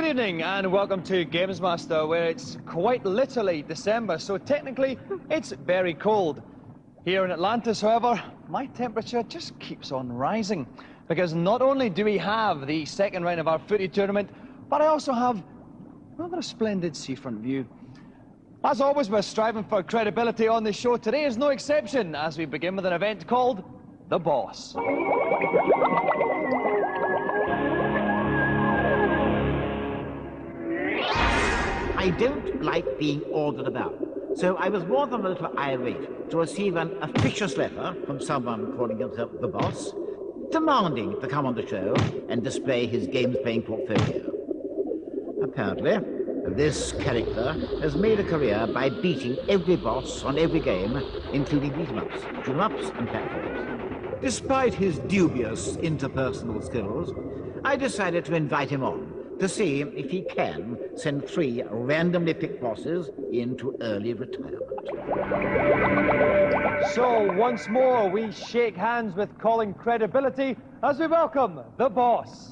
evening and welcome to Gamesmaster, where it's quite literally December, so technically it's very cold. Here in Atlantis, however, my temperature just keeps on rising, because not only do we have the second round of our footy tournament, but I also have another splendid seafront view. As always, we're striving for credibility on this show. Today is no exception, as we begin with an event called The Boss. I don't like being ordered about, so I was more than a little irate to receive an officious letter from someone calling himself the boss, demanding to come on the show and display his games-playing portfolio. Apparently, this character has made a career by beating every boss on every game, including beat-em-ups, shoot-em-ups, and platforms. Despite his dubious interpersonal skills, I decided to invite him on to see if he can send 3 randomly picked bosses into early retirement. So, once more, we shake hands with calling credibility as we welcome the boss.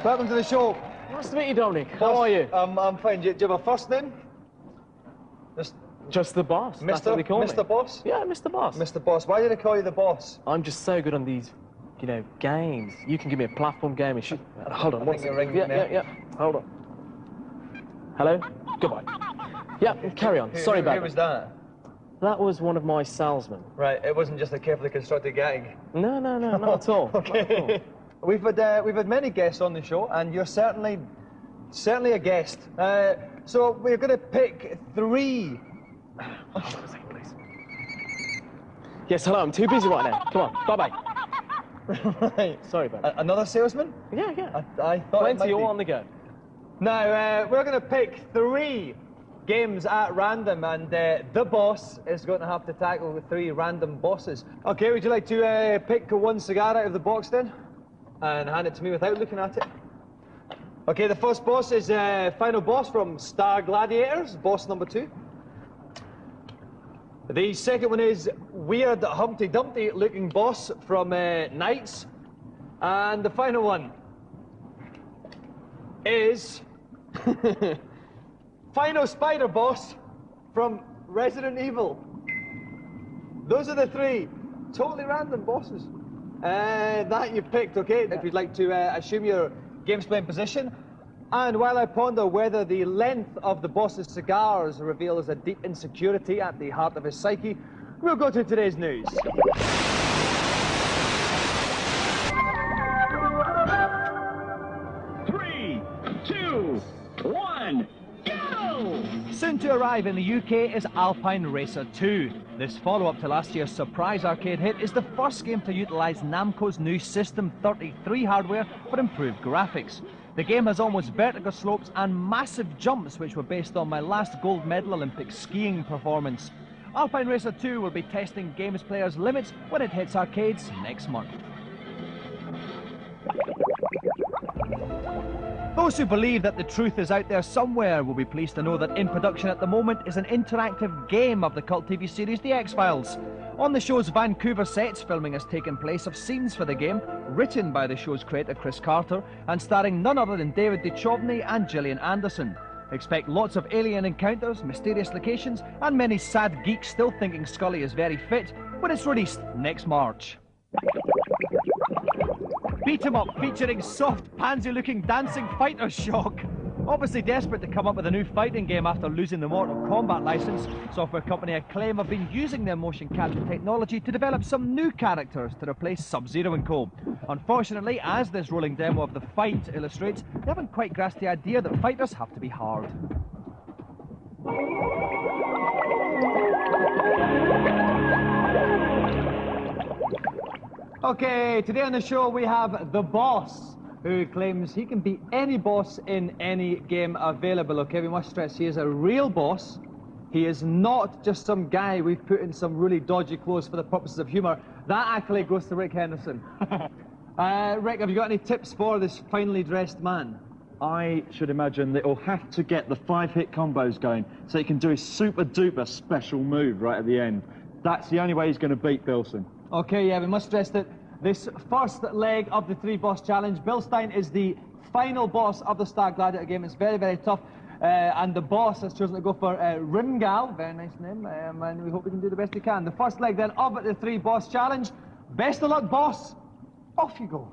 Welcome to the show. Nice to meet you, Dominic. How are you? I'm fine. Do you have a first name? Just the boss. That's what they call me. Mr. Boss? Yeah, Mr. Boss. Mr. Boss. Why did I call you the boss? I'm just so good on these, you know, games. You can give me a platform game and shoot. Hold on. I think you're ringing me. Yeah. Hold on. Hello? Goodbye. Yeah, carry on. Sorry about that. Who was that? That was one of my salesmen. Right, it wasn't just a carefully constructed gag. No, not at all. Okay. Not at all. We've had many guests on the show, and you're certainly a guest. So we're going to pick 3. Hold on a second, please. Yes, hello. I'm too busy right now. Come on. Bye-bye. Right. Sorry about that. Another salesman? Yeah. I thought it might Plenty all be. on the go. Now, we're going to pick 3 games at random, and the boss is going to have to tackle the 3 random bosses. Okay, would you like to pick 1 cigar out of the box then? And hand it to me without looking at it? Okay, the first boss is final boss from Star Gladiators, boss number 2. The second one is weird Humpty Dumpty looking boss from Knights. And the final one is final spider boss from Resident Evil. Those are the 3 totally random bosses that you picked, okay? If you'd like to assume your game's playing position. And while I ponder whether the length of the boss's cigars reveals a deep insecurity at the heart of his psyche, we'll go to today's news. 3, 2, 1, go! Soon to arrive in the UK is Alpine Racer 2. This follow-up to last year's surprise arcade hit is the first game to utilise Namco's new System 33 hardware for improved graphics. The game has almost vertical slopes and massive jumps, which were based on my last gold medal Olympic skiing performance. Alpine Racer 2 will be testing games players' limits when it hits arcades next month. Those who believe that the truth is out there somewhere will be pleased to know that in production at the moment is an interactive game of the cult TV series The X-Files. On the show's Vancouver sets, filming has taken place of scenes for the game, written by the show's creator Chris Carter, and starring none other than David Duchovny and Gillian Anderson. Expect lots of alien encounters, mysterious locations, and many sad geeks still thinking Scully is very fit when it's released next March. Beat 'em up featuring soft, pansy-looking dancing fighter shock. Obviously desperate to come up with a new fighting game after losing the Mortal Kombat license, software company Acclaim have been using their motion capture technology to develop some new characters to replace Sub-Zero and co. Unfortunately, as this rolling demo of the fight illustrates, they haven't quite grasped the idea that fighters have to be hard. Okay, today on the show we have the boss, who claims he can beat any boss in any game available. Okay, we must stress he is a real boss. He is not just some guy we've put in some really dodgy clothes for the purposes of humour. That accolade goes to Rick Henderson. Rick, have you got any tips for this finely dressed man? I should imagine that he'll have to get the 5-hit combos going so he can do his super-duper special move right at the end. That's the only way he's going to beat Bilson. Okay, yeah, we must stress that this first leg of the 3-boss challenge, Bilstein is the final boss of the Star Gladiator game. It's very, very tough. And the boss has chosen to go for Rimgal, very nice name, and we hope we can do the best we can. The first leg then of the 3-boss challenge. Best of luck, boss. Off you go.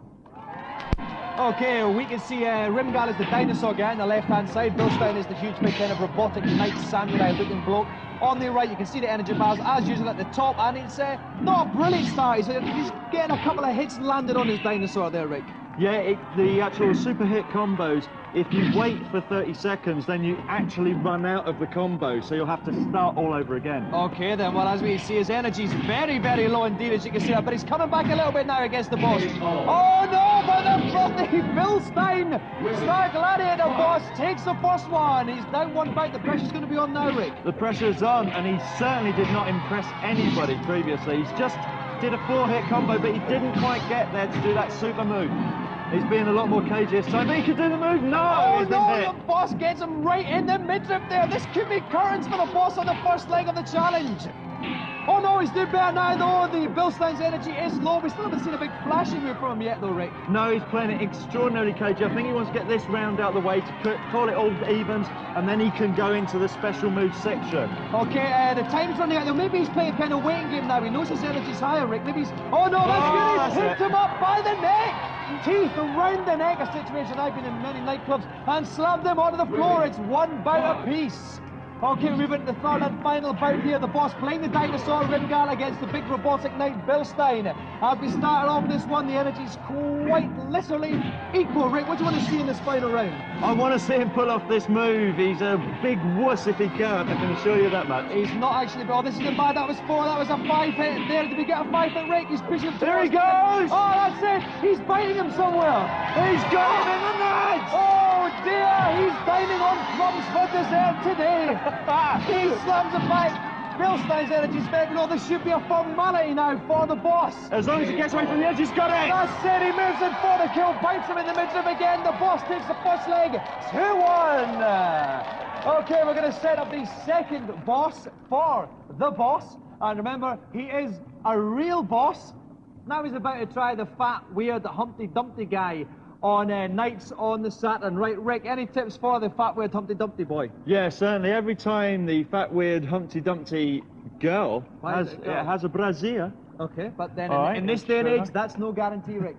Okay, we can see Rimgal is the dinosaur guy on the left-hand side. Bilstein is the huge big kind of robotic knight samurai-looking bloke. On the right, you can see the energy bars as usual at the top, and it's not a brilliant start. He's getting a couple of hits landed on his dinosaur there, Rick. Yeah, the actual super hit combos, if you wait for 30 seconds, then you actually run out of the combo, so you'll have to start all over again. Okay then, well, as we see, his energy's very, very low indeed, as you can see, but he's coming back a little bit now against the boss. Oh no, but the bloody Bilstein Star Gladiator boss takes the first one. He's down one bite. The pressure's going to be on now, Rick. The pressure's on, and he certainly did not impress anybody previously. He's just did a 4-hit combo, but he didn't quite get there to do that super move. He's being a lot more cagey this time, but he could do the move. No, oh no, the boss gets him right in the midriff there. This could be curtains for the boss on the first leg of the challenge. Oh no, he's doing better now though. The Bilstein's energy is low. We still haven't seen a big flashing move from him yet though, Rick. No, he's playing it extraordinarily cagey. I think he wants to get this round out of the way to call it all evens, and then he can go into the special move section. Okay, the time's running out. Now maybe he's playing a kind of waiting game now. He knows his energy's higher, Rick. Maybe he's... Oh no, that's good. He picked him up by the neck. Teeth around the neck, a situation I've been in many nightclubs, and slammed him onto the floor. It's one bout apiece. Okay, we've into the third and final bout here. The boss playing the dinosaur Rimgal against the big robotic knight Bilstein. As we start off this one, the energy's quite literally equal. Rick, what do you want to see in this final round? I want to see him pull off this move. He's a big wuss if he can't, I can assure you that much. He's not actually, oh, this isn't bad. That was 4, that was a 5-hit there. Did we get a 5-hit, Rick? He's pushing towards... There he goes! Oh, that's it! He's biting him somewhere! He's got him in the nuts! Oh dear! He's dining on crumbs for dessert today! He slams it back. Bilstein's energy's very low. This should be a formality now for the boss. As long as he gets away from the edge, he's got it. That's it. He moves in for the kill, bites him in the midriff again. The boss takes the first leg. 2-1. Okay, we're going to set up the second boss for the boss. And remember, he is a real boss. Now he's about to try the fat, weird Humpty Dumpty guy on nights on the Saturn. Right, Rick, any tips for the fat, weird Humpty Dumpty boy? Yeah, certainly. Every time the fat, weird Humpty Dumpty girl has a brassiere. Okay, but then in this that's day and fair age, enough. that's no guarantee, Rick.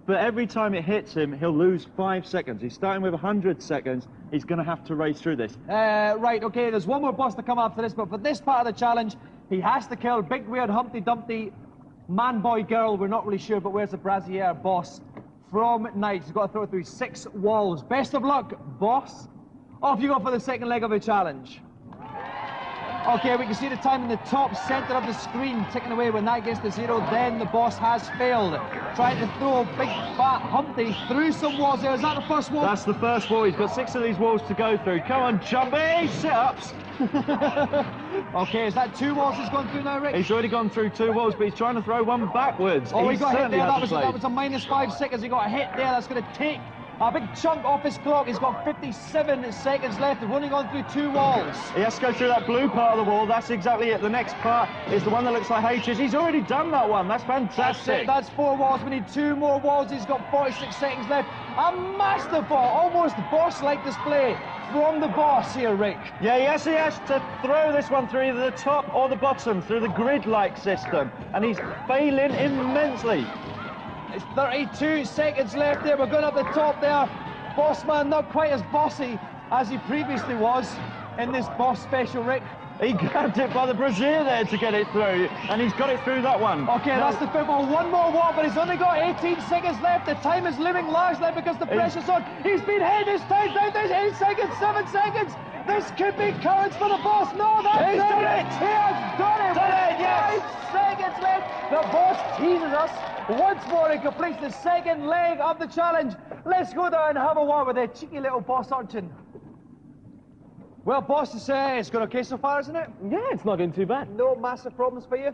But every time it hits him, he'll lose 5 seconds. He's starting with 100 seconds. He's going to have to race through this. Right, okay, there's one more boss to come after this, but for this part of the challenge, he has to kill big, weird Humpty Dumpty man, boy, girl, we're not really sure, but where's the brassiere boss from Knights? He's got to throw it through 6 walls. Best of luck, boss. Off you go for the second leg of the challenge. Okay, we can see the time in the top centre of the screen ticking away. When that gets to 0, then the boss has failed. Trying to throw big fat Humpty through some walls there. Is that the first wall? That's the first wall. He's got 6 of these walls to go through. Come on, Jumpy! Sit-ups! Okay, is that 2 walls he's gone through now, Rick? He's already gone through 2 walls, but he's trying to throw one backwards. Oh, he got hit there. That was a -5 seconds. He got hit there. That's going to take a big chunk off his clock. He's got 57 seconds left. Running on through 2 walls. He has to go through that blue part of the wall. That's exactly it. The next part is the one that looks like H's. He's already done that one. That's fantastic. That's it. That's 4 walls. We need 2 more walls. He's got 46 seconds left. A masterful, almost boss-like display from the boss here, Rick. Yeah, yes, he has to throw this one through either the top or the bottom, through the grid-like system. And he's failing immensely. It's 32 seconds left there. We're going up the top there. Boss man not quite as bossy as he previously was in this boss special, Rick. He grabbed it by the brassiere there to get it through, and he's got it through that one. Okay, that's the fifth one. One more wall, but he's only got 18 seconds left. The time is looming large now because the pressure's on. He's been hit. His time's down. There's 8 seconds, 7 seconds. This could be courage for the boss. No, that's He's done it. He has done it. Done it, yes. 5 seconds left. The boss teases us. Once more, he completes the second leg of the challenge. Let's go down and have a word with a cheeky little boss urchin. Well, boss, it's going okay so far, isn't it? Yeah, it's not going too bad. No massive problems for you?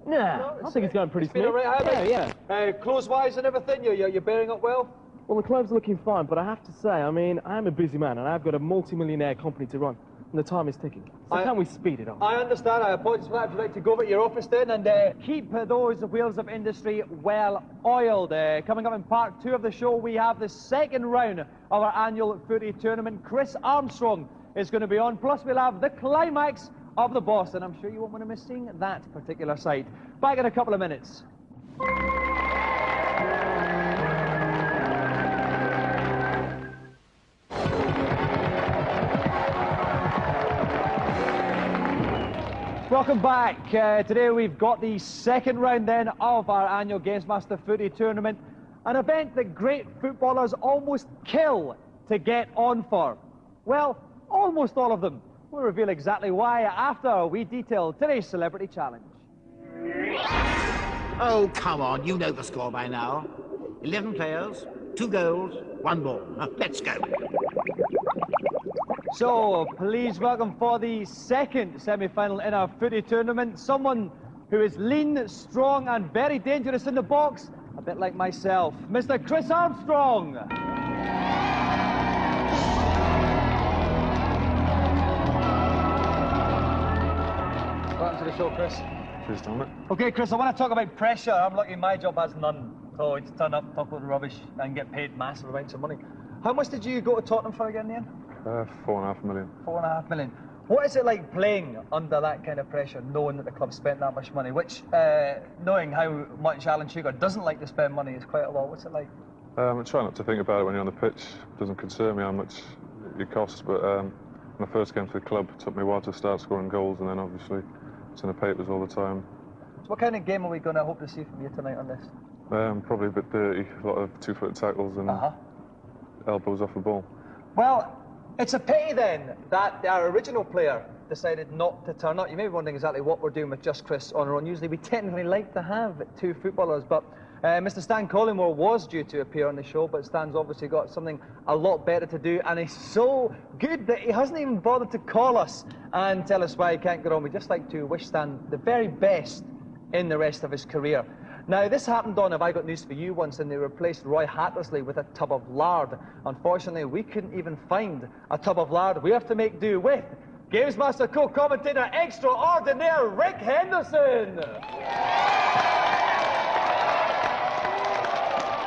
Nah, I think it's going pretty smooth. All right, yeah. Clothes-wise and everything, you're bearing up well? Well, the club's looking fine, but I have to say, I mean, I am a busy man, and I've got a multi-millionaire company to run, and the time is ticking. So can we speed it up? I understand. I apologise for that. If you'd like to go over to your office then and keep those wheels of industry well oiled. Coming up in part 2 of the show, we have the second round of our annual footy tournament. Chris Armstrong is going to be on. Plus, we'll have the climax of the boss, and I'm sure you won't want to miss seeing that particular side. Back in a couple of minutes. Welcome back. Today we've got the second round then of our annual Gamesmaster footy tournament, an event that great footballers almost kill to get on for. Well, almost all of them. We'll reveal exactly why after we detail today's celebrity challenge. Oh, come on, you know the score by now. 11 players, 2 goals, 1 ball. Let's go. So, please welcome for the second semi-final in our footy tournament, someone who is lean, strong and very dangerous in the box, a bit like myself, Mr. Chris Armstrong. Welcome to the show, Chris. Cheers, Dominic. Okay, Chris, I want to talk about pressure. I'm lucky my job has none. So it's turn up, talk about rubbish and get paid massive amounts of money. How much did you go to Tottenham for again, Ian? 4.5 million. 4.5 million. What is it like playing under that kind of pressure, knowing that the club spent that much money? Which, knowing how much Alan Sugar doesn't like to spend money is quite a lot. What's it like? I try not to think about it when you're on the pitch. It doesn't concern me how much it costs, but when I first came to the club, it took me a while to start scoring goals, and then obviously it's in the papers all the time. So what kind of game are we going to hope to see from you tonight on this? Probably a bit dirty, a lot of 2-foot tackles and elbows off the ball. Well, it's a pity then that our original player decided not to turn up. You may be wondering exactly what we're doing with just Chris on our own. Usually we technically like to have 2 footballers, but Mr. Stan Collymore was due to appear on the show, but Stan's obviously got something a lot better to do, and he's so good that he hasn't even bothered to call us and tell us why he can't get on. We'd just like to wish Stan the very best in the rest of his career. Now, this happened on Have I Got News For You once, and they replaced Roy Hattersley with a tub of lard. Unfortunately, we couldn't even find a tub of lard. We have to make do with Gamesmaster co-commentator extraordinaire Rick Henderson.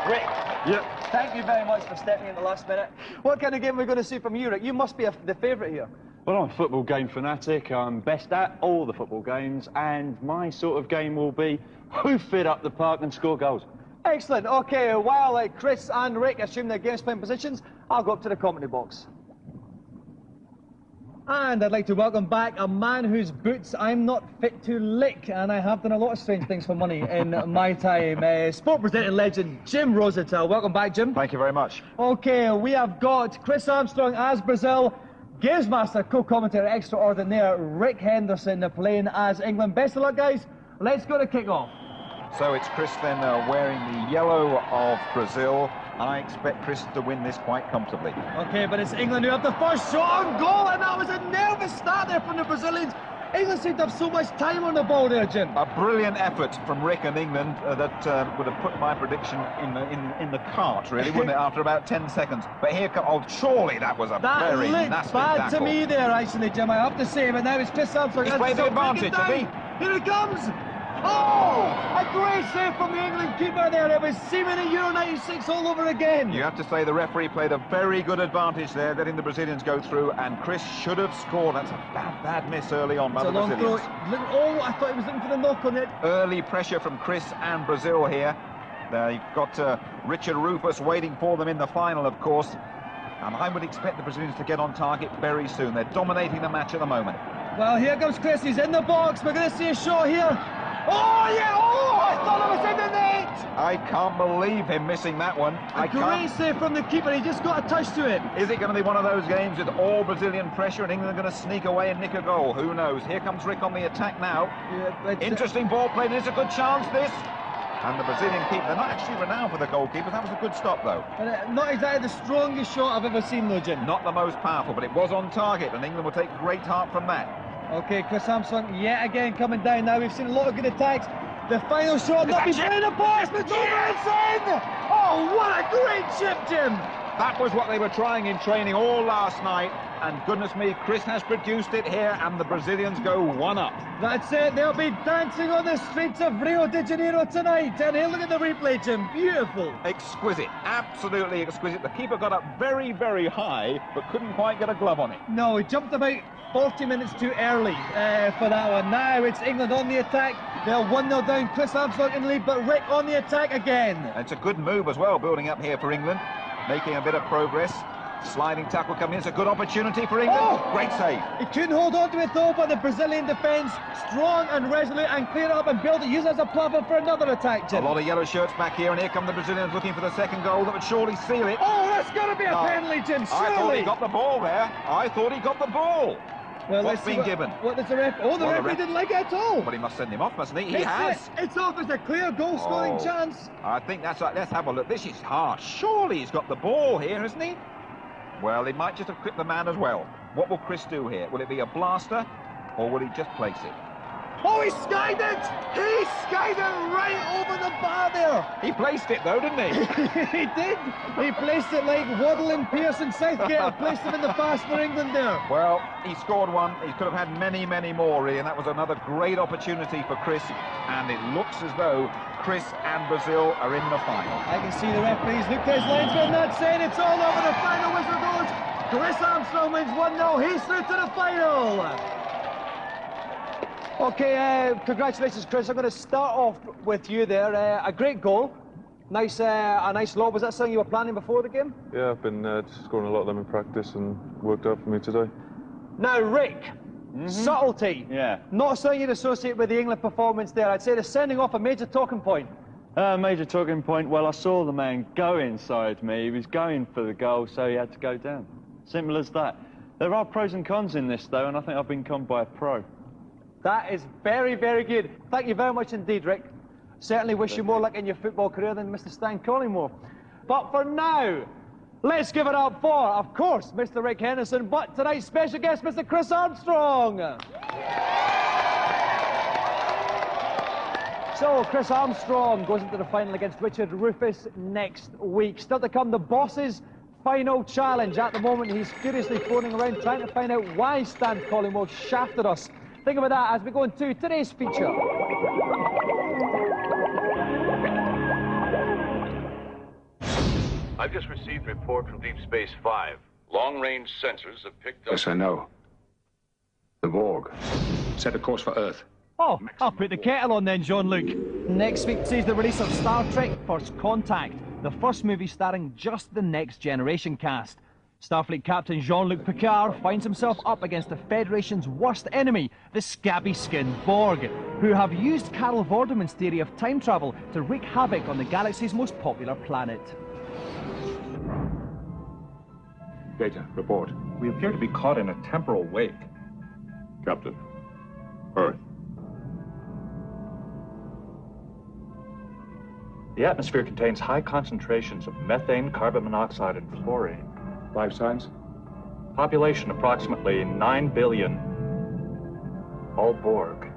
Rick. Yep. Thank you very much for stepping in the last minute. What kind of game are we going to see from you, Rick? You must be the favourite here. Well, I'm a football game fanatic. I'm best at all the football games, and my sort of game will be who fit up the park and score goals. Excellent. Okay, while Chris and Rick assume their game's playing positions, I'll go up to the commentary box. And I'd like to welcome back a man whose boots I'm not fit to lick, and I have done a lot of strange things for money in my time. Sport presenting legend Jim Rosenthal. Welcome back, Jim. Thank you very much. Okay, we have got Chris Armstrong as Brazil, Gamesmaster co-commentator extraordinaire Rick Henderson playing as England. Best of luck, guys. Let's go to kick-off. So it's Chris then wearing the yellow of Brazil, and I expect Chris to win this quite comfortably. Okay, but it's England who have the first shot on goal, and that was a nervous start there from the Brazilians. England seemed to have so much time on the ball there, Jim. A brilliant effort from Rick and England that would have put my prediction in the cart, really, wouldn't it, after about 10 seconds. But here comes... Oh, surely that was a very nasty bad tackle. To me there, actually, Jim, I have to say. But now it's Chris Armstrong. He's played the advantage, has he? Here it comes! Oh! A great save from the England keeper there. It was seemingly Euro 96 all over again. You have to say the referee played a very good advantage there, letting the Brazilians go through, and Chris should have scored. That's a bad miss early on by the Brazilians. Oh, I thought he was looking for the knock on it. Early pressure from Chris and Brazil here. They've got Richard Rufus waiting for them in the final, of course. And I would expect the Brazilians to get on target very soon. They're dominating the match at the moment. Well, here comes Chris. He's in the box. We're going to see a shot here. Oh, yeah! Oh, I thought it was in the net! I can't believe him missing that one. A great save from the keeper. He just got a touch to it. Is it going to be one of those games with all Brazilian pressure and England are going to sneak away and nick a goal? Who knows? Here comes Rick on the attack now. Yeah, interesting ball play. There's a good chance, this. And the Brazilian keeper, they're not actually renowned for the goalkeepers. That was a good stop, though. Not exactly the strongest shot I've ever seen, though, Jim. Not the most powerful, but it was on target, and England will take great heart from that. Okay, Chris Armstrong yet again coming down now. We've seen a lot of good attacks. The final shot, not be playing a pass, but it's over, it's in! Oh, what a great chip, Jim! That was what they were trying in training all last night, and goodness me, Chris has produced it here, and the Brazilians go 1-up. That's it, they'll be dancing on the streets of Rio de Janeiro tonight. And here, look at the replay, Jim, beautiful. Exquisite, absolutely exquisite. The keeper got up very, very high, but couldn't quite get a glove on it. No, he jumped about 40 minutes too early for that one. Now it's England on the attack. They're 1-0 down. Chris Armstrong in the lead, but Rick on the attack again. It's a good move as well, building up here for England, making a bit of progress. Sliding tackle coming in. It's a good opportunity for England. Oh! Great save. He couldn't hold on to it though, but the Brazilian defence strong and resolute and clear it up and build it. Use it as a platform for another attack, Jim. A lot of yellow shirts back here, and here come the Brazilians looking for the second goal that would surely seal it. Oh, that's got to be a penalty, Jim, surely. I thought he got the ball there. I thought he got the ball. Well, What's been given? What does the ref? Oh, the referee didn't like it at all. But he must send him off, mustn't he? He has. It's off. There's a clear goal-scoring chance. I think that's right. Let's have a look. This is harsh. Surely he's got the ball here, hasn't he? Well, he might just have clipped the man as well. What will Chris do here? Will it be a blaster, or will he just place it? Oh, he skied it! He skied it right over the bar there! He placed it, though, didn't he? He did! He placed it like Waddle and Pearce and Southgate have placed him in the past for England there. Well, he scored one. He could have had many, many more, really, and that was another great opportunity for Chris. And it looks as though Chris and Brazil are in the final. I can see the referees look at his linesman, that's it, it's all over. The final whistle goes. Chris Armstrong wins 1-0. He's through to the final. Okay, congratulations, Chris. I'm going to start off with you there. A great goal. Nice, a nice lob. Was that something you were planning before the game? Yeah, I've been scoring a lot of them in practice and worked out for me today. Now, Rick, subtlety. Yeah. Not something you'd associate with the England performance there. I'd say they're sending off a major talking point. Major talking point. Well, I saw the man go inside me. He was going for the goal, so he had to go down. Simple as that. There are pros and cons in this, though, and I think I've been conned by a pro. That is very, very good. Thank you very much indeed, Rick. Certainly wish you more luck in your football career than Mr. Stan Collingwood. But for now, let's give it up for, of course, Mr. Rick Henderson, but tonight's special guest, Mr. Chris Armstrong. So, Chris Armstrong goes into the final against Richard Rufus next week. Still to come, the boss's final challenge. At the moment, he's furiously phoning around trying to find out why Stan Collingwood shafted us. Think about that as we go into today's feature. I've just received a report from Deep Space 5. Long-range sensors have picked up... Yes, I know. The Borg. Set a course for Earth. Oh, I'll put the kettle on then, Jean-Luc. Next week sees the release of Star Trek First Contact, the first movie starring just the Next Generation cast. Starfleet Captain Jean-Luc Picard finds himself up against the Federation's worst enemy, the scabby-skinned Borg, who have used Carol Vorderman's theory of time travel to wreak havoc on the galaxy's most popular planet. Data, report. We appear to be caught in a temporal wake. Captain. Earth. The atmosphere contains high concentrations of methane, carbon monoxide, and fluorine. Life signs? Population approximately 9 billion. All Borg.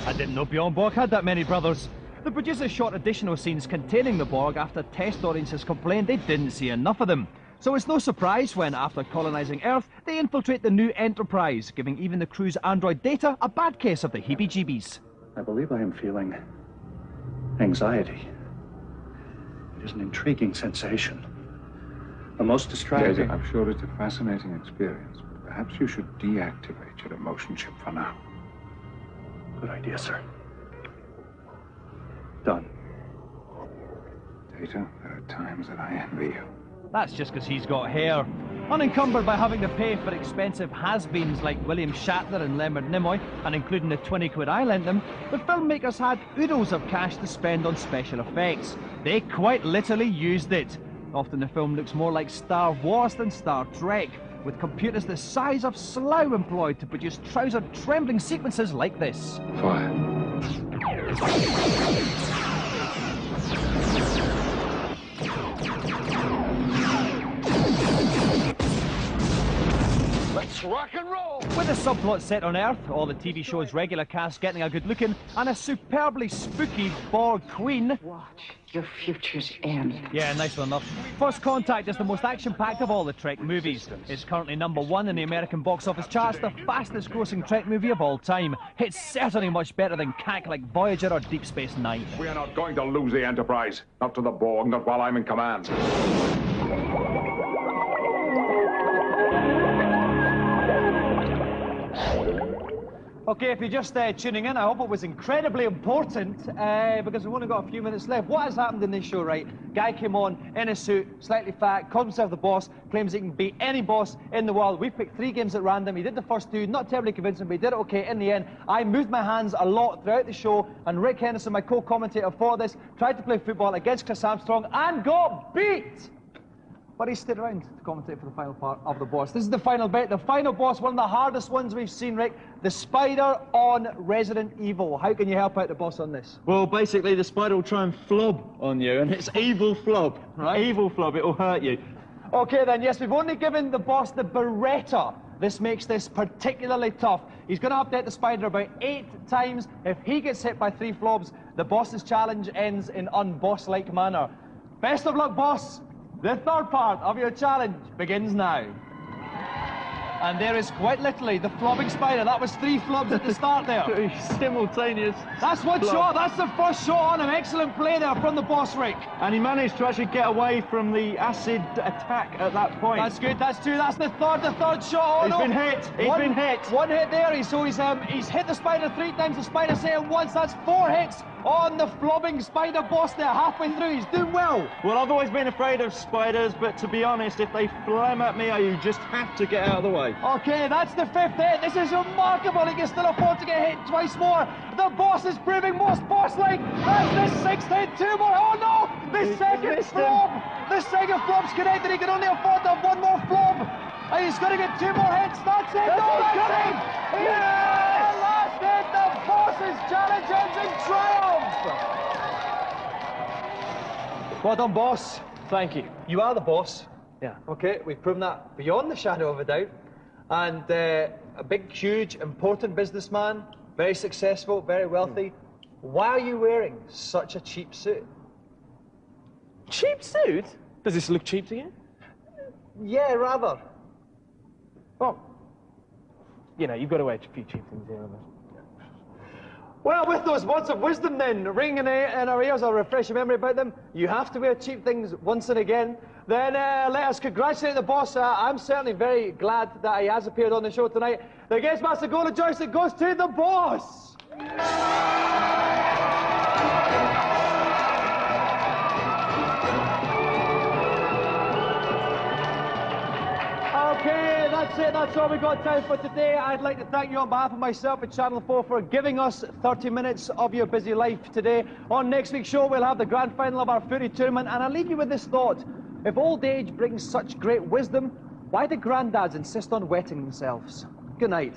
I didn't know Bjorn Borg had that many brothers. The producers shot additional scenes containing the Borg after test audiences complained they didn't see enough of them. So it's no surprise when, after colonising Earth, they infiltrate the new Enterprise, giving even the crew's android Data a bad case of the heebie-jeebies. I believe I am feeling anxiety. It is an intriguing sensation. The most distracting... Data, I'm sure it's a fascinating experience, but perhaps you should deactivate your emotion chip for now. Good idea, sir. Done. Data, there are times that I envy you. That's just because he's got hair. Unencumbered by having to pay for expensive has-beens like William Shatner and Leonard Nimoy, and including the 20 quid I lent them, the filmmakers had oodles of cash to spend on special effects. They quite literally used it. Often the film looks more like Star Wars than Star Trek, with computers the size of Slough employed to produce trouser-trembling sequences like this. Fire. Let's rock and roll! With a subplot set on Earth, all the TV show's regular cast getting a good looking, and a superbly spooky Borg Queen. Watch your futures end. Yeah, nice one enough. First Contact is the most action-packed of all the Trek movies. It's currently #1 in the American box office charts, the fastest-grossing Trek movie of all time. It's certainly much better than cack like Voyager or Deep Space Nine. We are not going to lose the Enterprise. Not to the Borg, not while I'm in command. Okay, if you're just tuning in, I hope it was incredibly important because we've only got a few minutes left. What has happened in this show, right? Guy came on in a suit, slightly fat, calls himself the boss, claims he can beat any boss in the world. We picked 3 games at random. He did the first 2, not terribly convincing, but he did it okay in the end. I moved my hands a lot throughout the show, and Rick Henderson, my co-commentator for this, tried to play football against Chris Armstrong and got beat! But he stayed around to commentate for the final part of the boss. This is the final bit, the final boss, one of the hardest ones we've seen, Rick. The spider on Resident Evil. How can you help out the boss on this? Well, basically, the spider will try and flob on you, and it's evil flob. Right? Evil flob, it'll hurt you. Okay, then, yes, we've only given the boss the Beretta. This makes this particularly tough. He's going to have to hit the spider about 8 times. If he gets hit by 3 flobs, the boss's challenge ends in unboss-like manner. Best of luck, boss. The third part of your challenge begins now. And there is quite literally the flobbing spider. That was 3 flobs at the start there. Simultaneous. That's one shot. That's the first shot on him. Excellent play there from the boss, Rick. And he managed to actually get away from the acid attack at that point. That's good. That's 2. That's the third shot. Oh, He's no. been hit. He's been hit. 1 hit there. He's hit the spider 3 times. The spider's hit him once. That's 4 hits on the flobbing spider boss there. Halfway through. He's doing well. Well, I've always been afraid of spiders, but to be honest, if they flam at me, you just have to get out of the way. Okay, that's the 5th hit. This is remarkable. He can still afford to get hit twice more. The boss is proving most boss-like. That's the 6th hit. 2 more. Oh, no! The second flob. The second flob's connected. He can only afford to have 1 more flob. And he's going to get 2 more hits. That's it. No, that's it. Yeah! Last hit. The boss's challenge ends in triumph. Well done, boss. Thank you. You are the boss. Yeah. Okay, we've proven that beyond the shadow of a doubt. And a big, huge, important businessman, very successful, very wealthy. Why are you wearing such a cheap suit? Cheap suit? Does this look cheap to you? Yeah, rather. Well, you know, you've got to wear a few cheap things here. Well, with those words of wisdom then, ringing in our ears, I'll refresh your memory about them. You have to wear cheap things once and again. Then let us congratulate the boss. I'm certainly very glad that he has appeared on the show tonight. The Gamesmaster Golden Joystick goes to the boss! Okay, that's it. That's all we got time for today. I'd like to thank you on behalf of myself at Channel 4 for giving us 30 minutes of your busy life today. On next week's show, we'll have the grand final of our footy tournament, and I'll leave you with this thought. If old age brings such great wisdom, why do granddads insist on wetting themselves? Good night.